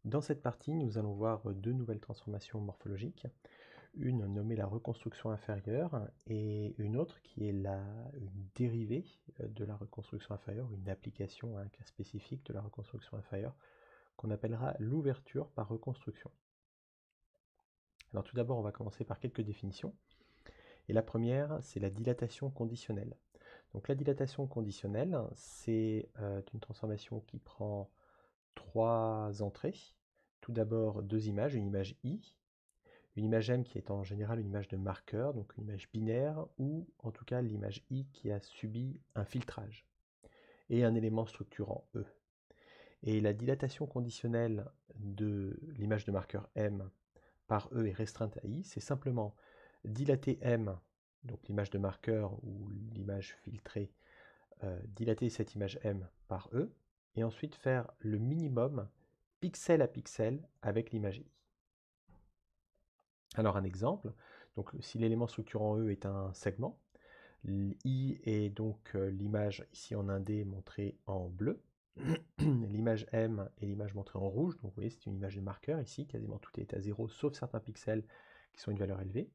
Dans cette partie, nous allons voir deux nouvelles transformations morphologiques, une nommée la reconstruction inférieure et une autre qui est une dérivée de la reconstruction inférieure, une application à un cas spécifique de la reconstruction inférieure qu'on appellera l'ouverture par reconstruction. Alors tout d'abord, on va commencer par quelques définitions. Et la première, c'est la dilatation conditionnelle. Donc la dilatation conditionnelle, c'est une transformation qui prend trois entrées. Tout d'abord, deux images, une image I, une image M qui est en général une image de marqueur, donc une image binaire, ou en tout cas l'image I qui a subi un filtrage, et un élément structurant E. Et la dilatation conditionnelle de l'image de marqueur M par E est restreinte à I, c'est simplement dilater M, donc l'image de marqueur ou l'image filtrée, dilater cette image M par E, et ensuite faire le minimum pixel à pixel avec l'image I. Alors un exemple, donc si l'élément structurant E est un segment, I est donc l'image ici en indé montrée en bleu, l'image M est l'image montrée en rouge, donc vous voyez c'est une image de marqueur ici, quasiment tout est à 0 sauf certains pixels qui sont une valeur élevée.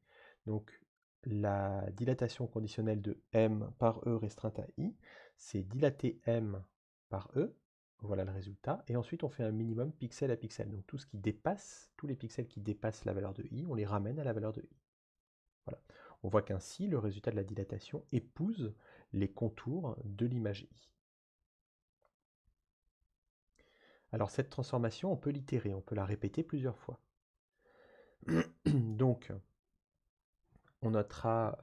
Donc la dilatation conditionnelle de M par E restreinte à I, c'est dilater M par E, voilà le résultat, et ensuite on fait un minimum pixel à pixel. Donc tout ce qui dépasse, tous les pixels qui dépassent la valeur de I, on les ramène à la valeur de I. Voilà. On voit qu'ainsi le résultat de la dilatation épouse les contours de l'image I. Alors cette transformation, on peut l'itérer, on peut la répéter plusieurs fois. Donc on notera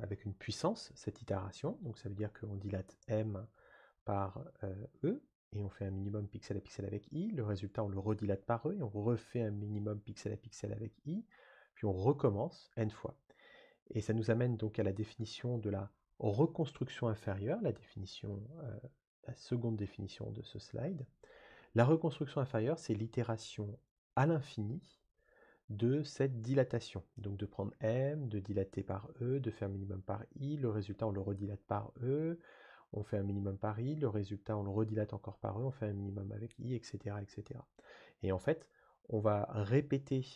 avec une puissance cette itération, donc ça veut dire qu'on dilate M par E, et on fait un minimum pixel à pixel avec I, le résultat on le redilate par E, et on refait un minimum pixel à pixel avec I, puis on recommence n fois. Et ça nous amène donc à la définition de la reconstruction inférieure, la seconde définition de ce slide. La reconstruction inférieure, c'est l'itération à l'infini de cette dilatation. Donc de prendre M, de dilater par E, de faire un minimum par I, le résultat on le redilate par E, on fait un minimum par I, le résultat on le redilate encore par E, on fait un minimum avec I, etc. etc. Et en fait, on va répéter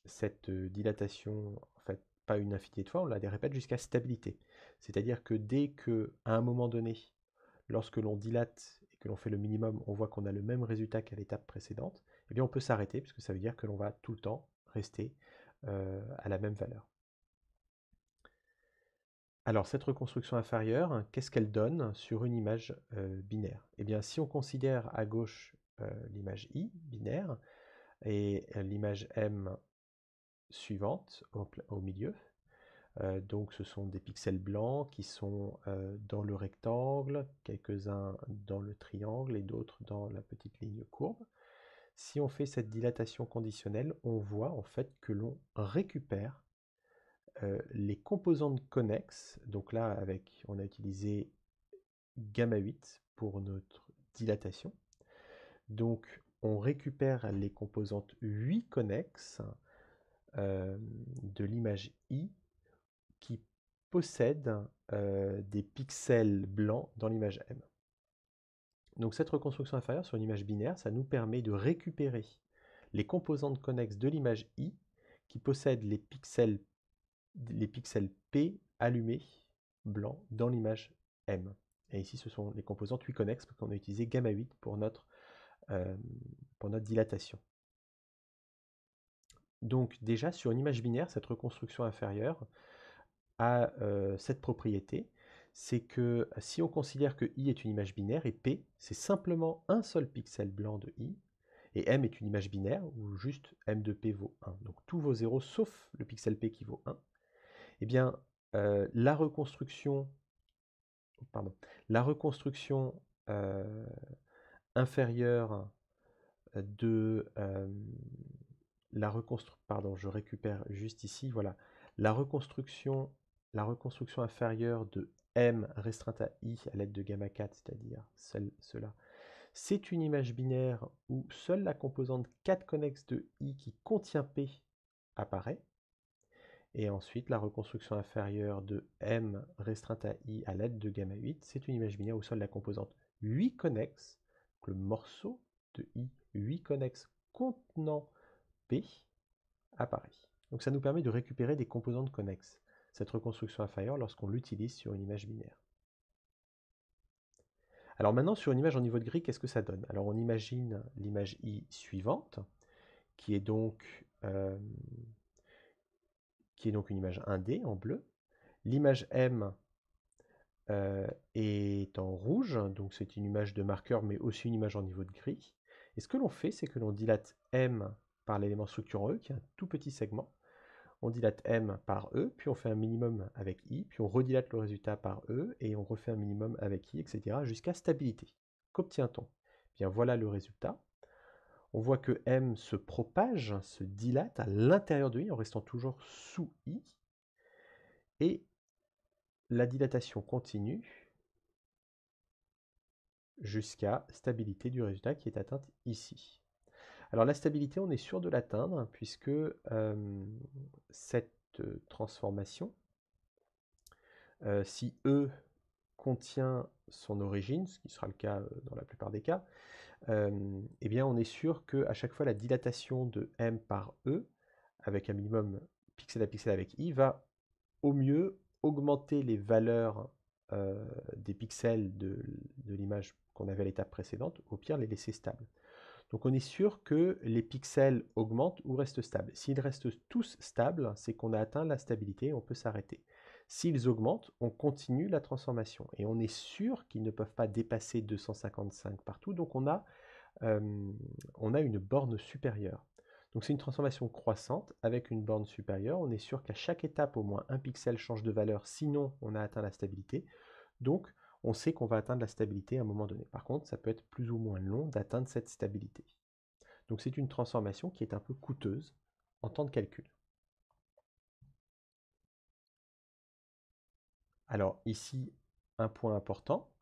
cette dilatation, en fait, pas une infinité de fois, on la répète jusqu'à stabilité. C'est-à-dire que dès que, à un moment donné, lorsque l'on dilate et que l'on fait le minimum, on voit qu'on a le même résultat qu'à l'étape précédente, eh bien on peut s'arrêter, puisque ça veut dire que l'on va tout le temps rester à la même valeur. Alors cette reconstruction inférieure, qu'est-ce qu'elle donne sur une image binaire? Eh bien si on considère à gauche l'image I, binaire, et l'image M suivante au milieu, donc ce sont des pixels blancs qui sont dans le rectangle, quelques-uns dans le triangle et d'autres dans la petite ligne courbe. Si on fait cette dilatation conditionnelle, on voit en fait que l'on récupère les composantes connexes. Donc là, on a utilisé gamma 8 pour notre dilatation. Donc on récupère les composantes 8 connexes de l'image I qui possède des pixels blancs dans l'image M. Donc cette reconstruction inférieure sur une image binaire, ça nous permet de récupérer les composantes connexes de l'image I qui possèdent les pixels P allumés blancs dans l'image M. Et ici, ce sont les composantes 8 connexes parce qu'on a utilisé gamma 8 pour notre dilatation. Donc déjà, sur une image binaire, cette reconstruction inférieure a cette propriété, c'est que si on considère que I est une image binaire et P, c'est simplement un seul pixel blanc de I, et M est une image binaire où juste M de P vaut 1, donc tout vaut 0 sauf le pixel P qui vaut 1, eh bien la reconstruction inférieure de je récupère juste ici, voilà, la reconstruction inférieure de M restreinte à I à l'aide de gamma 4, c'est-à-dire cela, c'est une image binaire où seule la composante 4 connexe de I qui contient P apparaît. Et ensuite, la reconstruction inférieure de M restreinte à I à l'aide de gamma 8, c'est une image binaire où seule la composante 8 connexe, donc le morceau de I 8 connexe contenant P apparaît. Donc ça nous permet de récupérer des composantes connexes, cette reconstruction inférieure, lorsqu'on l'utilise sur une image binaire. Alors maintenant, sur une image en niveau de gris, qu'est-ce que ça donne? Alors on imagine l'image I suivante, qui est donc une image 1D en bleu. L'image M est en rouge, donc c'est une image de marqueur, mais aussi une image en niveau de gris. Et ce que l'on fait, c'est que l'on dilate M par l'élément structurant E, qui est un tout petit segment. On dilate M par E, puis on fait un minimum avec I, puis on redilate le résultat par E, et on refait un minimum avec I, etc., jusqu'à stabilité. Qu'obtient-on? Bien, voilà le résultat. On voit que M se propage, se dilate à l'intérieur de I, en restant toujours sous I, et la dilatation continue jusqu'à stabilité du résultat qui est atteinte ici. Alors la stabilité, on est sûr de l'atteindre, puisque cette transformation, si E contient son origine, ce qui sera le cas dans la plupart des cas, eh bien on est sûr qu'à chaque fois la dilatation de M par E, avec un minimum pixel à pixel avec I, va au mieux augmenter les valeurs des pixels de l'image qu'on avait à l'étape précédente, au pire les laisser stables. Donc on est sûr que les pixels augmentent ou restent stables. S'ils restent tous stables, c'est qu'on a atteint la stabilité et on peut s'arrêter. S'ils augmentent, on continue la transformation. Et on est sûr qu'ils ne peuvent pas dépasser 255 partout, donc on a une borne supérieure. Donc c'est une transformation croissante avec une borne supérieure. On est sûr qu'à chaque étape, au moins un pixel change de valeur, sinon on a atteint la stabilité. Donc on sait qu'on va atteindre la stabilité à un moment donné. Par contre, ça peut être plus ou moins long d'atteindre cette stabilité. Donc c'est une transformation qui est un peu coûteuse en temps de calcul. Alors ici, un point important,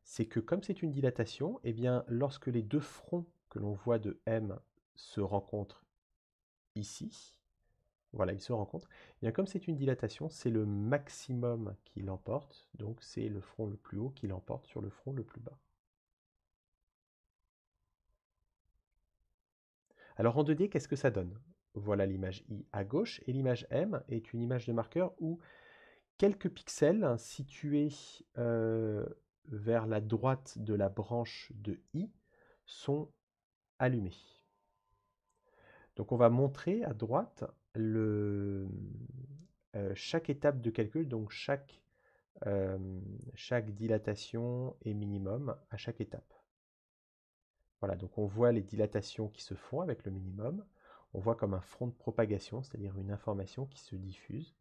c'est que comme c'est une dilatation, eh bien, lorsque les deux fronts que l'on voit de M se rencontrent ici, voilà, ils se rencontrent, eh bien, comme c'est une dilatation, c'est le maximum qui l'emporte, donc c'est le front le plus haut qui l'emporte sur le front le plus bas. Alors en 2D, qu'est-ce que ça donne? Voilà l'image I à gauche, et l'image M est une image de marqueur où quelques pixels situés vers la droite de la branche de I sont allumés. Donc on va montrer à droite chaque étape de calcul, donc chaque dilatation et minimum à chaque étape. Voilà, donc on voit les dilatations qui se font avec le minimum. On voit comme un front de propagation, c'est-à-dire une information qui se diffuse.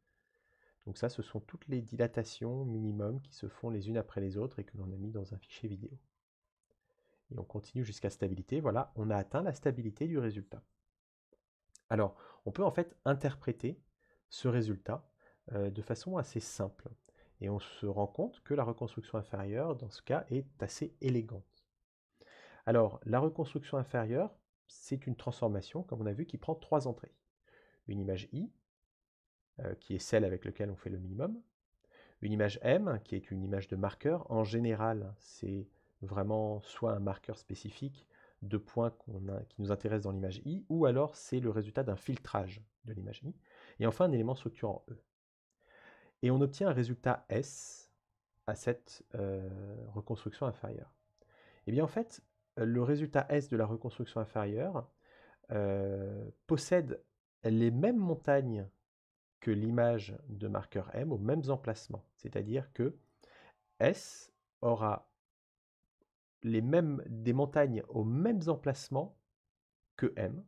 Donc ça, ce sont toutes les dilatations minimum qui se font les unes après les autres et que l'on a mis dans un fichier vidéo. Et on continue jusqu'à stabilité. Voilà, on a atteint la stabilité du résultat. Alors, on peut en fait interpréter ce résultat de façon assez simple. Et on se rend compte que la reconstruction inférieure, dans ce cas, est assez élégante. Alors, la reconstruction inférieure, c'est une transformation, comme on a vu, qui prend 3 entrées. Une image I, qui est celle avec laquelle on fait le minimum. Une image M, qui est une image de marqueur. En général, c'est vraiment soit un marqueur spécifique de points qui nous intéressent dans l'image I, ou alors c'est le résultat d'un filtrage de l'image I. Et enfin, un élément structurant E. Et on obtient un résultat S à cette reconstruction inférieure. Et bien en fait, le résultat S de la reconstruction inférieure possède les mêmes montagnes que l'image de marqueur M aux mêmes emplacements. C'est-à-dire que S aura des montagnes aux mêmes emplacements que M,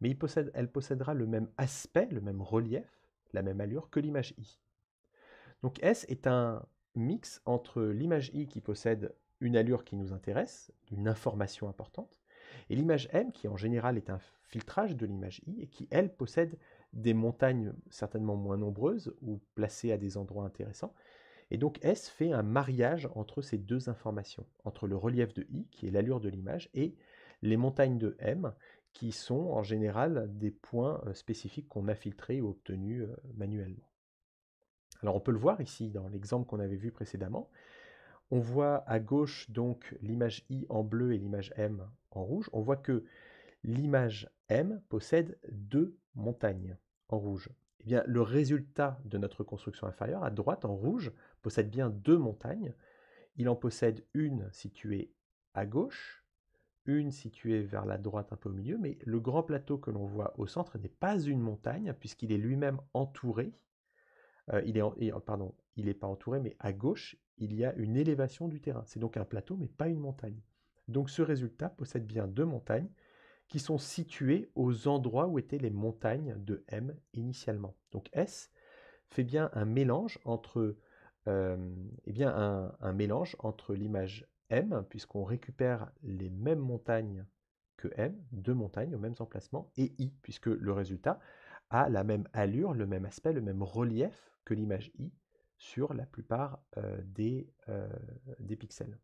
mais elle possédera le même aspect, le même relief, la même allure que l'image I. Donc S est un mix entre l'image I qui possède une allure qui nous intéresse, une information importante, et l'image M qui en général est un filtrage de l'image I et qui, elle, possède des montagnes certainement moins nombreuses ou placées à des endroits intéressants. Et donc S fait un mariage entre ces deux informations, entre le relief de I, qui est l'allure de l'image, et les montagnes de M, qui sont en général des points spécifiques qu'on a filtrés ou obtenus manuellement. Alors on peut le voir ici dans l'exemple qu'on avait vu précédemment. On voit à gauche donc l'image I en bleu et l'image M en rouge. On voit que l'image M possède 2 montagnes en rouge. Eh bien, le résultat de notre reconstruction inférieure, à droite en rouge, possède bien 2 montagnes. Il en possède une située à gauche, une située vers la droite un peu au milieu, mais le grand plateau que l'on voit au centre n'est pas une montagne, puisqu'il est lui-même entouré. Il n'est pas entouré, mais à gauche, il y a une élévation du terrain. C'est donc un plateau, mais pas une montagne. Donc ce résultat possède bien 2 montagnes qui sont situées aux endroits où étaient les montagnes de M initialement. Donc S fait bien un mélange entre, un mélange entre l'image M, puisqu'on récupère les mêmes montagnes que M, 2 montagnes aux mêmes emplacements, et I, puisque le résultat a la même allure, le même aspect, le même relief que l'image I sur la plupart des pixels.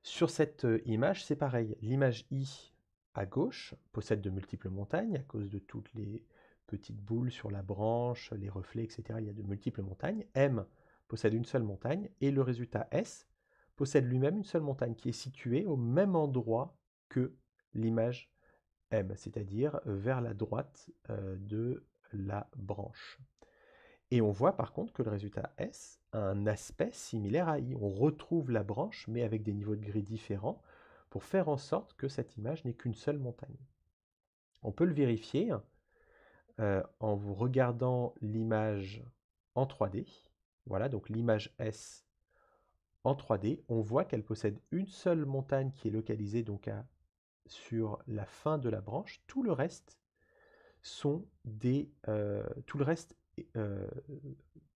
Sur cette image, c'est pareil. L'image I à gauche possède de multiples montagnes à cause de toutes les petites boules sur la branche, les reflets, etc. Il y a de multiples montagnes. M possède une seule montagne et le résultat S possède lui-même une seule montagne qui est située au même endroit que l'image M, c'est-à-dire vers la droite de la branche. Et on voit par contre que le résultat S a un aspect similaire à I. On retrouve la branche, mais avec des niveaux de gris différents, pour faire en sorte que cette image n'est qu'une seule montagne. On peut le vérifier en vous regardant l'image en 3D. Voilà, donc l'image S en 3D. On voit qu'elle possède une seule montagne qui est localisée donc sur la fin de la branche. Tout le reste sont tout le reste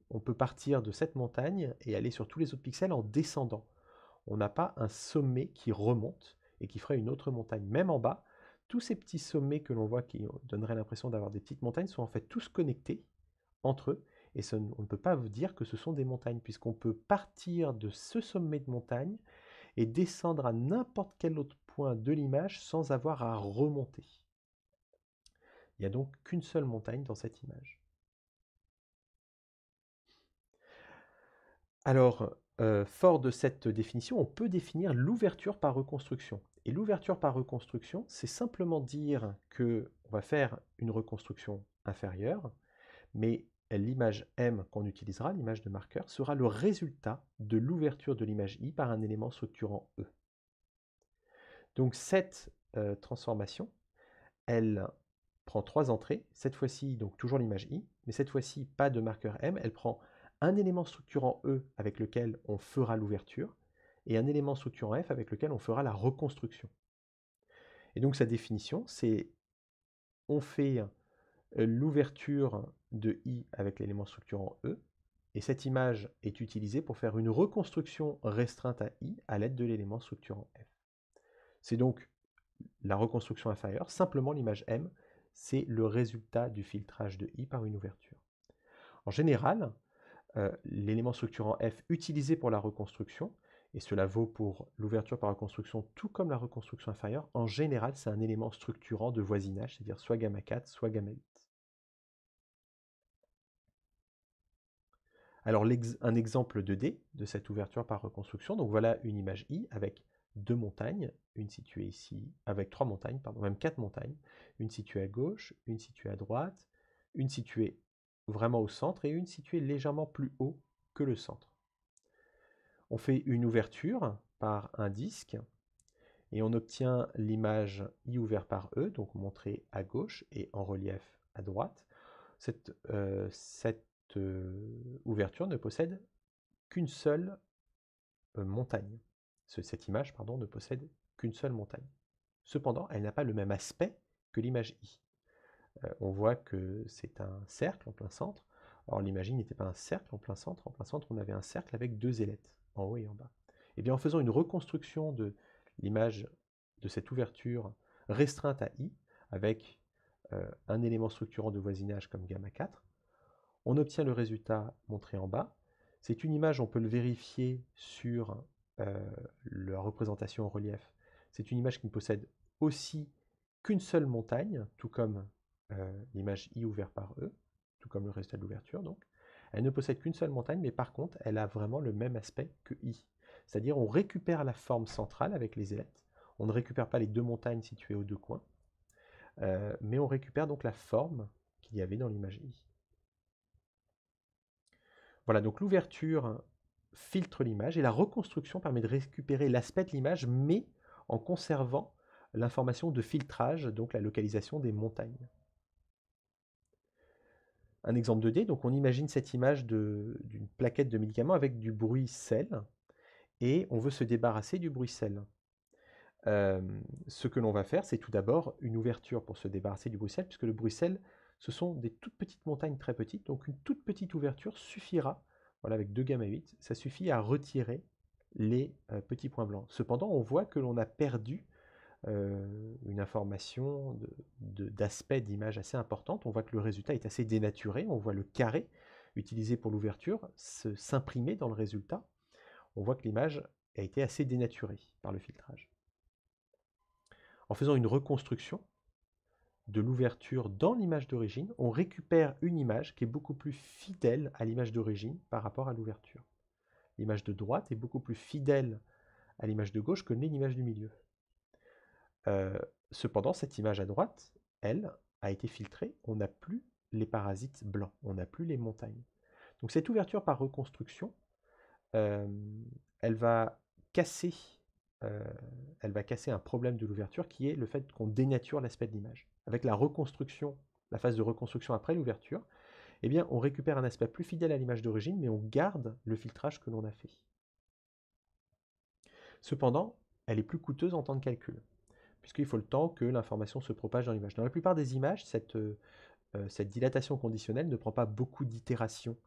on peut partir de cette montagne et aller sur tous les autres pixels en descendant. On n'a pas un sommet qui remonte et qui ferait une autre montagne. Même en bas, tous ces petits sommets que l'on voit qui donneraient l'impression d'avoir des petites montagnes sont en fait tous connectés entre eux. Et on ne peut pas vous dire que ce sont des montagnes, puisqu'on peut partir de ce sommet de montagne et descendre à n'importe quel autre point de l'image sans avoir à remonter. Il n'y a donc qu'une seule montagne dans cette image. Alors, fort de cette définition, on peut définir l'ouverture par reconstruction. Et l'ouverture par reconstruction, c'est simplement dire qu'on va faire une reconstruction inférieure, mais l'image M qu'on utilisera, l'image de marqueur, sera le résultat de l'ouverture de l'image I par un élément structurant E. Donc cette transformation, elle prend 3 entrées. Cette fois-ci, donc toujours l'image I, mais cette fois-ci, pas de marqueur M. Elle prend un élément structurant E avec lequel on fera l'ouverture et un élément structurant F avec lequel on fera la reconstruction. Et donc sa définition, c'est on fait l'ouverture de I avec l'élément structurant E, et cette image est utilisée pour faire une reconstruction restreinte à I à l'aide de l'élément structurant F. C'est donc la reconstruction inférieure, simplement l'image M, c'est le résultat du filtrage de I par une ouverture. En général, l'élément structurant F utilisé pour la reconstruction, et cela vaut pour l'ouverture par reconstruction tout comme la reconstruction inférieure, en général c'est un élément structurant de voisinage, c'est-à-dire soit gamma 4, soit gamma 8. Alors un exemple 2D de cette ouverture par reconstruction, donc voilà une image I avec 2 montagnes, une située ici, avec 3 montagnes, pardon, même 4 montagnes, une située à gauche, une située à droite, une située vraiment au centre et une située légèrement plus haut que le centre. On fait une ouverture par un disque et on obtient l'image I ouvert par E, donc montrée à gauche et en relief à droite. Cette ouverture ne possède qu'une seule montagne. Cette image, pardon, ne possède qu'une seule montagne. Cependant, elle n'a pas le même aspect que l'image I. On voit que c'est un cercle en plein centre. Or, l'image I n'était pas un cercle en plein centre. En plein centre, on avait un cercle avec 2 ailettes, en haut et en bas. Et bien, en faisant une reconstruction de l'image de cette ouverture restreinte à I, avec un élément structurant de voisinage comme gamma 4, on obtient le résultat montré en bas. C'est une image, on peut le vérifier sur la représentation en relief. C'est une image qui ne possède aussi qu'une seule montagne, tout comme l'image I ouverte par E, tout comme le résultat de l'ouverture donc. Elle ne possède qu'une seule montagne, mais par contre, elle a vraiment le même aspect que I. c'est-à-dire on récupère la forme centrale avec les ailettes. On ne récupère pas les deux montagnes situées aux deux coins, mais on récupère donc la forme qu'il y avait dans l'image I. Voilà, donc l'ouverture filtre l'image et la reconstruction permet de récupérer l'aspect de l'image, mais en conservant l'information de filtrage, donc la localisation des montagnes. Un exemple 2D, donc on imagine cette image d'une plaquette de médicaments avec du bruit-sel, et on veut se débarrasser du bruit-sel. Ce que l'on va faire, c'est tout d'abord une ouverture pour se débarrasser du bruit-sel, puisque le bruit-sel, ce sont des toutes petites montagnes très petites, donc une toute petite ouverture suffira, voilà, avec 2 gamma 8, ça suffit à retirer les petits points blancs. Cependant, on voit que l'on a perdu une information d'aspect d'image assez importante. On voit que le résultat est assez dénaturé. On voit le carré utilisé pour l'ouverture s'imprimer dans le résultat. On voit que l'image a été assez dénaturée par le filtrage. En faisant une reconstruction de l'ouverture dans l'image d'origine, on récupère une image qui est beaucoup plus fidèle à l'image d'origine par rapport à l'ouverture. L'image de droite est beaucoup plus fidèle à l'image de gauche que n'est l'image du milieu. Cependant, cette image à droite, elle, a été filtrée. On n'a plus les parasites blancs, on n'a plus les montagnes. Donc cette ouverture par reconstruction, elle va casser un problème de l'ouverture qui est le fait qu'on dénature l'aspect de l'image. Avec la reconstruction, la phase de reconstruction après l'ouverture, eh bien, on récupère un aspect plus fidèle à l'image d'origine, mais on garde le filtrage que l'on a fait. Cependant, elle est plus coûteuse en temps de calcul, puisqu'il faut le temps que l'information se propage dans l'image. Dans la plupart des images, cette dilatation conditionnelle ne prend pas beaucoup d'itérations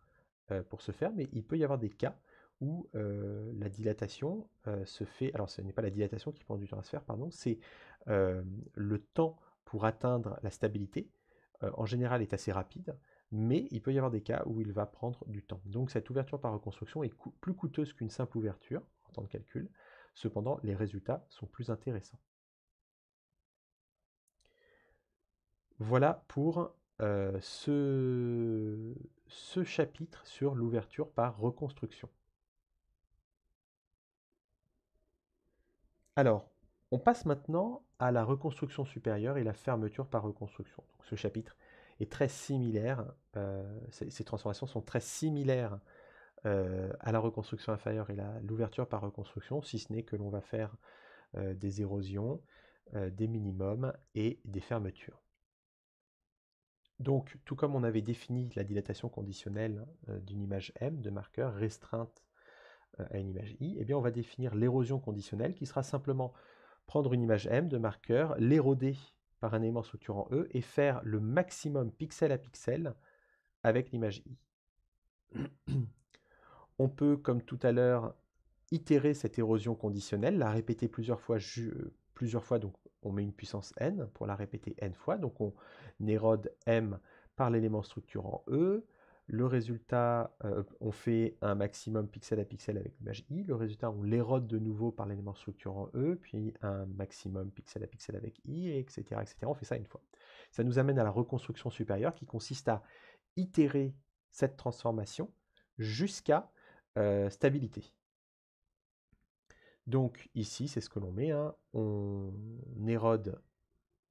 pour se faire, mais il peut y avoir des cas où la dilatation se fait. Alors, ce n'est pas la dilatation qui prend du temps à se faire, pardon, c'est le temps pour atteindre la stabilité. En général, est assez rapide, mais il peut y avoir des cas où il va prendre du temps. Donc, cette ouverture par reconstruction est plus coûteuse qu'une simple ouverture en temps de calcul. Cependant, les résultats sont plus intéressants. Voilà pour ce chapitre sur l'ouverture par reconstruction. Alors, on passe maintenant à la reconstruction supérieure et la fermeture par reconstruction. Donc, ce chapitre est très similaire, ces transformations sont très similaires à la reconstruction inférieure et l'ouverture par reconstruction, si ce n'est que l'on va faire des érosions, des minimums et des fermetures. Donc, tout comme on avait défini la dilatation conditionnelle d'une image M de marqueur restreinte à une image I, eh bien on va définir l'érosion conditionnelle qui sera simplement prendre une image M de marqueur, l'éroder par un élément structurant E et faire le maximum pixel à pixel avec l'image I. On peut, comme tout à l'heure, itérer cette érosion conditionnelle, la répéter plusieurs fois, donc on met une puissance n pour la répéter n fois, donc on érode M par l'élément structurant E, le résultat, on fait un maximum pixel à pixel avec l'image I, le résultat on l'érode de nouveau par l'élément structurant E, puis un maximum pixel à pixel avec I, etc., etc. On fait ça une fois. Ça nous amène à la reconstruction supérieure qui consiste à itérer cette transformation jusqu'à stabilité. Donc ici, c'est ce que l'on met, hein. On érode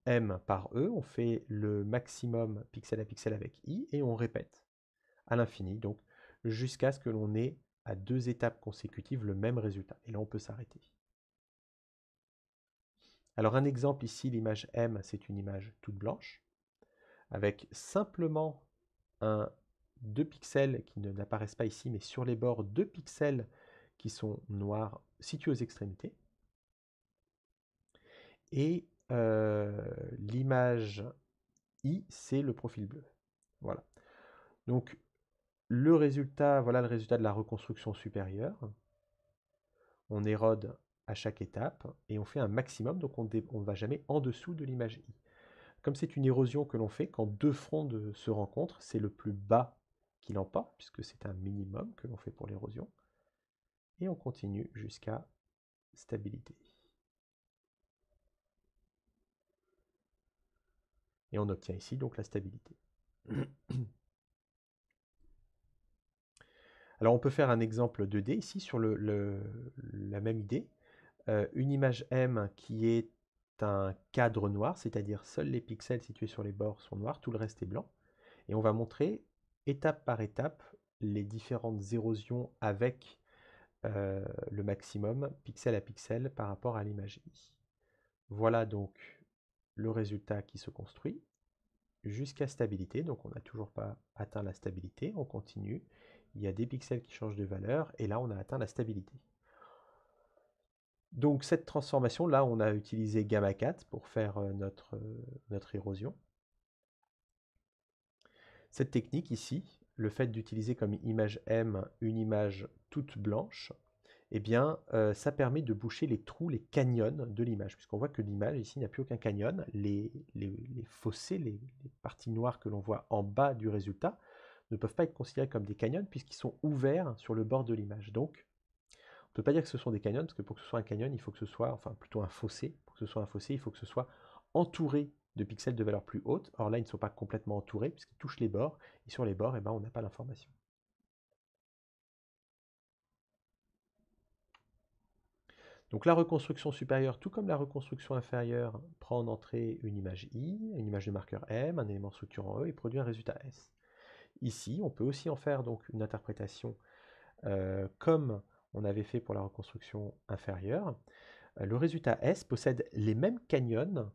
M par E, on fait le maximum pixel à pixel avec I, et on répète à l'infini, donc jusqu'à ce que l'on ait à 2 étapes consécutives le même résultat. Et là, on peut s'arrêter. Alors un exemple ici, l'image M, c'est une image toute blanche, avec simplement 2 pixels qui n'apparaissent pas ici, mais sur les bords, 2 pixels qui sont noirs situés aux extrémités. Et l'image I, c'est le profil bleu. Voilà. Donc le résultat, voilà le résultat de la reconstruction supérieure. On érode à chaque étape et on fait un maximum, donc on ne va jamais en dessous de l'image I. Comme c'est une érosion que l'on fait quand deux fronts se rencontrent, c'est le plus bas qui l'emporte, puisque c'est un minimum que l'on fait pour l'érosion. Et on continue jusqu'à stabilité. Et on obtient ici donc la stabilité. Alors on peut faire un exemple 2D ici sur la même idée. Une image M qui est un cadre noir, c'est-à-dire seuls les pixels situés sur les bords sont noirs, tout le reste est blanc. Et on va montrer étape par étape les différentes érosions avec le maximum pixel à pixel par rapport à l'image I. Voilà donc le résultat qui se construit jusqu'à stabilité. Donc on n'a toujours pas atteint la stabilité, on continue. Il y a des pixels qui changent de valeur et là on a atteint la stabilité. Donc cette transformation, là on a utilisé gamma 4 pour faire notre érosion. Cette technique ici, le fait d'utiliser comme image M une image toute blanche, eh bien, ça permet de boucher les trous, les canyons de l'image, puisqu'on voit que l'image ici n'a plus aucun canyon. Les fossés, les parties noires que l'on voit en bas du résultat, ne peuvent pas être considérés comme des canyons puisqu'ils sont ouverts sur le bord de l'image. Donc, on ne peut pas dire que ce sont des canyons, parce que pour que ce soit un canyon, il faut que ce soit, enfin plutôt un fossé. Pour que ce soit un fossé, il faut que ce soit entouré de pixels de valeur plus haute. Or là, ils ne sont pas complètement entourés, puisqu'ils touchent les bords, et sur les bords, eh ben, on n'a pas l'information. Donc la reconstruction supérieure, tout comme la reconstruction inférieure, prend en entrée une image I, une image de marqueur M, un élément structurant E, et produit un résultat S. Ici, on peut aussi en faire donc une interprétation comme on avait fait pour la reconstruction inférieure. Le résultat S possède les mêmes canyons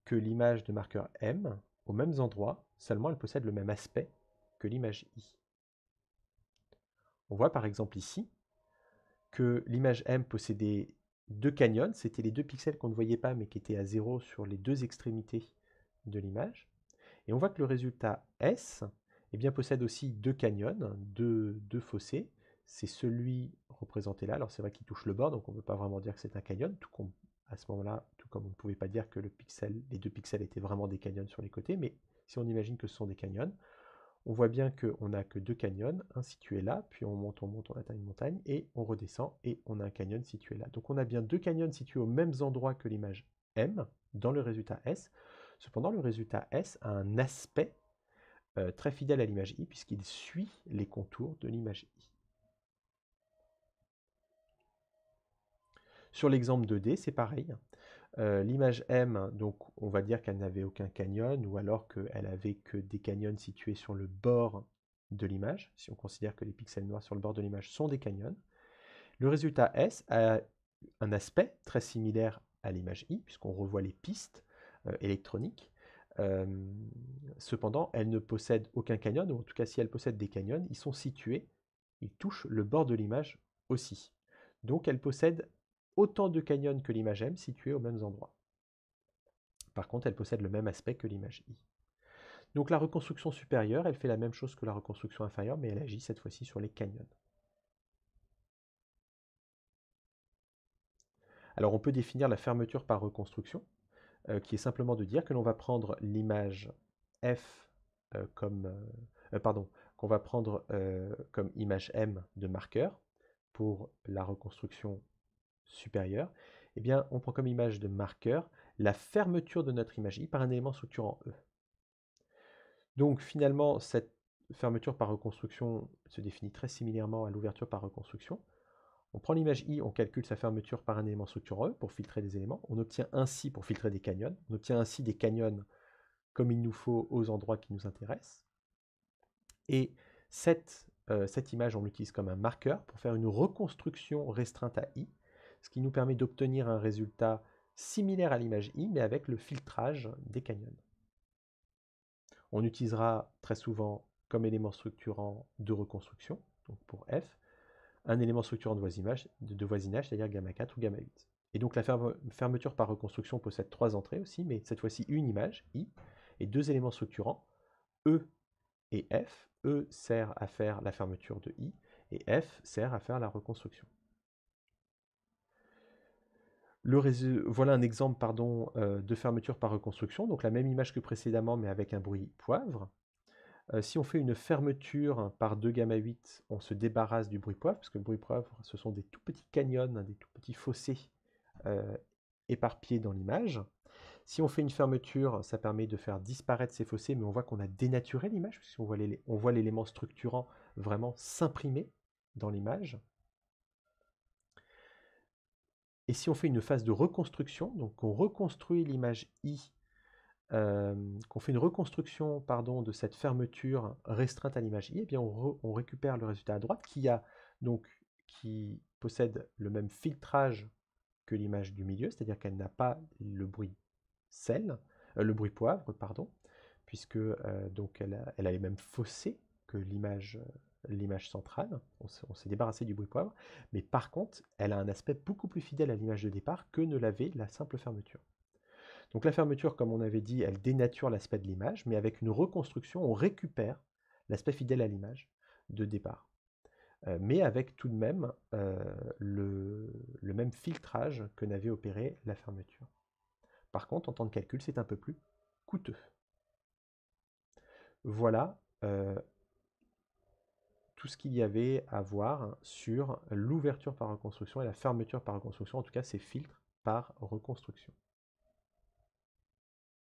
que l'image de marqueur M, aux mêmes endroits, seulement elle possède le même aspect que l'image I. On voit par exemple ici que l'image M possédait deux canyons, c'était les deux pixels qu'on ne voyait pas mais qui étaient à 0 sur les deux extrémités de l'image. Et on voit que le résultat S eh bien, possède aussi deux canyons, deux fossés. C'est celui représenté là. Alors c'est vrai qu'il touche le bord, donc on ne peut pas vraiment dire que c'est un canyon, à ce moment-là, tout comme on ne pouvait pas dire que les deux pixels étaient vraiment des canyons sur les côtés, mais si on imagine que ce sont des canyons, on voit bien qu'on n'a que deux canyons, un situé là, puis on monte, on atteint une montagne, et on redescend, et on a un canyon situé là. Donc on a bien deux canyons situés aux mêmes endroits que l'image M, dans le résultat S. Cependant, le résultat S a un aspect très fidèle à l'image I, puisqu'il suit les contours de l'image I. Sur l'exemple 2D, c'est pareil. L'image M, donc on va dire qu'elle n'avait aucun canyon, ou alors qu'elle avait que des canyons situés sur le bord de l'image, si on considère que les pixels noirs sur le bord de l'image sont des canyons. Le résultat S a un aspect très similaire à l'image I, puisqu'on revoit les pistes électroniques. Cependant, elle ne possède aucun canyon, ou en tout cas si elle possède des canyons, ils sont situés, ils touchent le bord de l'image aussi. Donc elle possède autant de canyons que l'image M situés aux mêmes endroits. Par contre, elle possède le même aspect que l'image I. Donc la reconstruction supérieure, elle fait la même chose que la reconstruction inférieure, mais elle agit cette fois-ci sur les canyons. Alors on peut définir la fermeture par reconstruction, qui est simplement de dire que l'on va prendre l'image F qu'on va prendre comme image M de marqueur pour la reconstruction supérieure. Eh bien, on prend comme image de marqueur la fermeture de notre image I par un élément structurant E. Donc finalement, cette fermeture par reconstruction se définit très similairement à l'ouverture par reconstruction. On prend l'image I, on calcule sa fermeture par un élément structurant E pour filtrer des éléments. On obtient ainsi, pour filtrer des canyons, on obtient ainsi des canyons comme il nous faut aux endroits qui nous intéressent. Et cette image, on l'utilise comme un marqueur pour faire une reconstruction restreinte à I, ce qui nous permet d'obtenir un résultat similaire à l'image I, mais avec le filtrage des canyons. On utilisera très souvent comme élément structurant de reconstruction, donc pour F, un élément structurant de voisinage, c'est-à-dire gamma 4 ou gamma 8. Et donc la fermeture par reconstruction possède trois entrées aussi, mais cette fois-ci une image, I, et deux éléments structurants, E et F. E sert à faire la fermeture de I, et F sert à faire la reconstruction. Voilà un exemple de fermeture par reconstruction, donc la même image que précédemment, mais avec un bruit poivre. Si on fait une fermeture par 2 gamma 8, on se débarrasse du bruit poivre, parce que le bruit poivre, ce sont des tout petits canyons, des tout petits fossés éparpillés dans l'image. Si on fait une fermeture, ça permet de faire disparaître ces fossés, mais on voit qu'on a dénaturé l'image, puisqu'on voit l'élément structurant vraiment s'imprimer dans l'image. Et si on fait une phase de reconstruction, donc on reconstruit l'image I, qu'on fait une reconstruction pardon, de cette fermeture restreinte à l'image I, eh bien on récupère le résultat à droite qui possède le même filtrage que l'image du milieu, c'est-à-dire qu'elle n'a pas le bruit le bruit poivre, pardon, puisque donc elle a les mêmes fossés que l'image centrale. On s'est débarrassé du bruit poivre, mais par contre, elle a un aspect beaucoup plus fidèle à l'image de départ que ne l'avait la simple fermeture. Donc la fermeture, comme on avait dit, elle dénature l'aspect de l'image, mais avec une reconstruction, on récupère l'aspect fidèle à l'image de départ. Mais avec tout de même le même filtrage que n'avait opéré la fermeture. Par contre, en temps de calcul, c'est un peu plus coûteux. Voilà tout ce qu'il y avait à voir sur l'ouverture par reconstruction et la fermeture par reconstruction, en tout cas ces filtres par reconstruction.